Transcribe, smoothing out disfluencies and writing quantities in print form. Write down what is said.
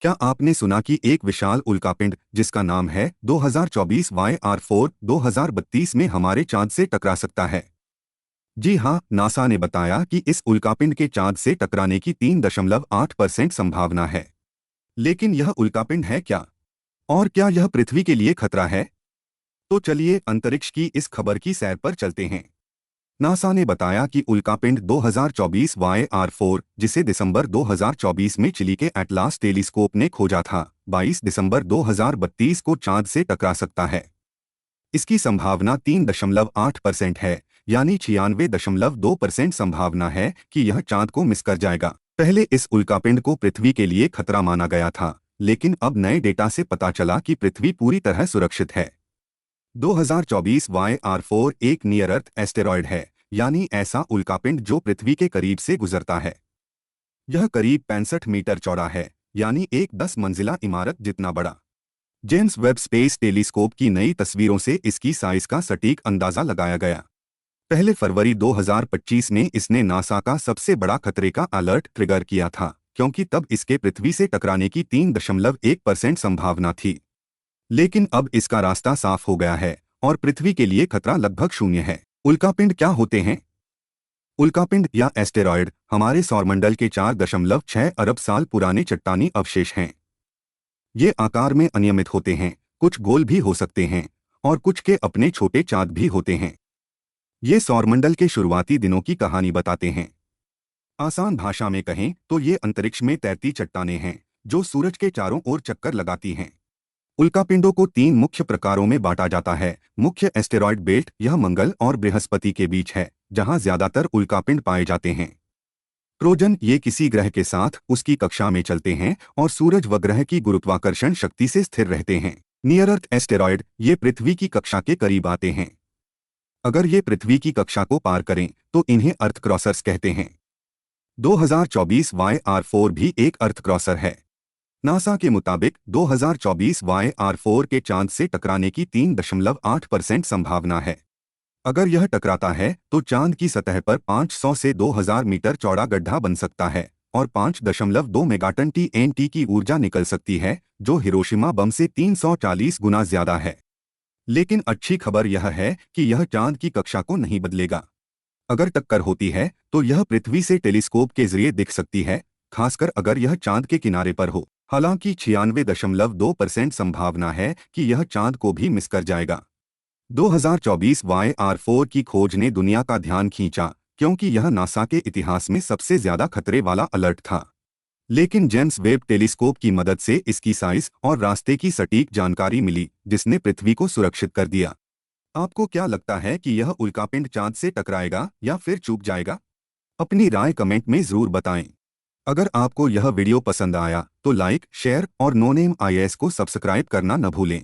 क्या आपने सुना कि एक विशाल उल्कापिंड जिसका नाम है 2024 YR4 2032 में हमारे चांद से टकरा सकता है? जी हाँ, नासा ने बताया कि इस उल्कापिंड के चांद से टकराने की 3.8% संभावना है। लेकिन यह उल्कापिंड है क्या? और क्या यह पृथ्वी के लिए खतरा है? तो चलिए अंतरिक्ष की इस खबर की सैर पर चलते हैं। नासा ने बताया कि उल्कापिंड 2024 YR4, जिसे दिसंबर 2024 में चिली के एटलास टेलीस्कोप ने खोजा था, 22 दिसंबर 2032 को चांद से टकरा सकता है। इसकी संभावना 3.8% है, यानी 96.2% संभावना है कि यह चांद को मिस कर जाएगा। पहले इस उल्कापिंड को पृथ्वी के लिए खतरा माना गया था, लेकिन अब नए डेटा से पता चला कि पृथ्वी पूरी तरह सुरक्षित है। 2024 YR4 एक नियर अर्थ एस्टेरॉयड है, यानी ऐसा उल्कापिंड जो पृथ्वी के करीब से गुजरता है। यह करीब 65 मीटर चौड़ा है, यानी एक 10 मंजिला इमारत जितना बड़ा। जेम्स वेब स्पेस टेलीस्कोप की नई तस्वीरों से इसकी साइज का सटीक अंदाजा लगाया गया। पहले फरवरी 2025 में इसने नासा का सबसे बड़ा खतरे का अलर्ट ट्रिगर किया था, क्योंकि तब इसके पृथ्वी से टकराने की 3.1% संभावना थी। लेकिन अब इसका रास्ता साफ हो गया है और पृथ्वी के लिए खतरा लगभग शून्य है। उल्कापिंड क्या होते हैं? उल्कापिंड या एस्टेरॉयड हमारे सौरमंडल के 4.6 अरब साल पुराने चट्टानी अवशेष हैं। ये आकार में अनियमित होते हैं, कुछ गोल भी हो सकते हैं और कुछ के अपने छोटे चांद भी होते हैं। ये सौरमंडल के शुरुआती दिनों की कहानी बताते हैं। आसान भाषा में कहें तो ये अंतरिक्ष में तैरती चट्टानें हैं जो सूरज के चारों ओर चक्कर लगाती हैं। उल्कापिंडों को 3 मुख्य प्रकारों में बांटा जाता है। मुख्य एस्टेरॉयड बेल्ट, यह मंगल और बृहस्पति के बीच है, जहां ज्यादातर उल्कापिंड पाए जाते हैं। ट्रोजन, ये किसी ग्रह के साथ उसकी कक्षा में चलते हैं और सूरज व ग्रह की गुरुत्वाकर्षण शक्ति से स्थिर रहते हैं। नियर अर्थ एस्टेरॉयड, ये पृथ्वी की कक्षा के करीब आते हैं। अगर ये पृथ्वी की कक्षा को पार करें तो इन्हें अर्थ क्रॉसर्स कहते हैं। 2024 YR4 भी एक अर्थ क्रॉसर है। नासा के मुताबिक 2024 YR4 के चांद से टकराने की 3.8% संभावना है। अगर यह टकराता है तो चांद की सतह पर 500 से 2000 मीटर चौड़ा गड्ढा बन सकता है और 5.2 मेगाटन TNT की ऊर्जा निकल सकती है, जो हिरोशिमा बम से 340 गुना ज्यादा है। लेकिन अच्छी खबर यह है कि यह चांद की कक्षा को नहीं बदलेगा। अगर टक्कर होती है तो यह पृथ्वी से टेलीस्कोप के जरिए दिख सकती है, खासकर अगर यह चांद के किनारे पर हो। हालांकि 96.2% संभावना है कि यह चांद को भी मिस कर जाएगा। 2024 YR4 की खोज ने दुनिया का ध्यान खींचा, क्योंकि यह नासा के इतिहास में सबसे ज्यादा खतरे वाला अलर्ट था। लेकिन जेम्स वेब टेलीस्कोप की मदद से इसकी साइज और रास्ते की सटीक जानकारी मिली, जिसने पृथ्वी को सुरक्षित कर दिया। आपको क्या लगता है कि यह उल्कापिंड चांद से टकराएगा या फिर चूक जाएगा? अपनी राय कमेंट में जरूर बताएं। अगर आपको यह वीडियो पसंद आया तो लाइक, शेयर और नो नेम IAS को सब्सक्राइब करना न भूलें।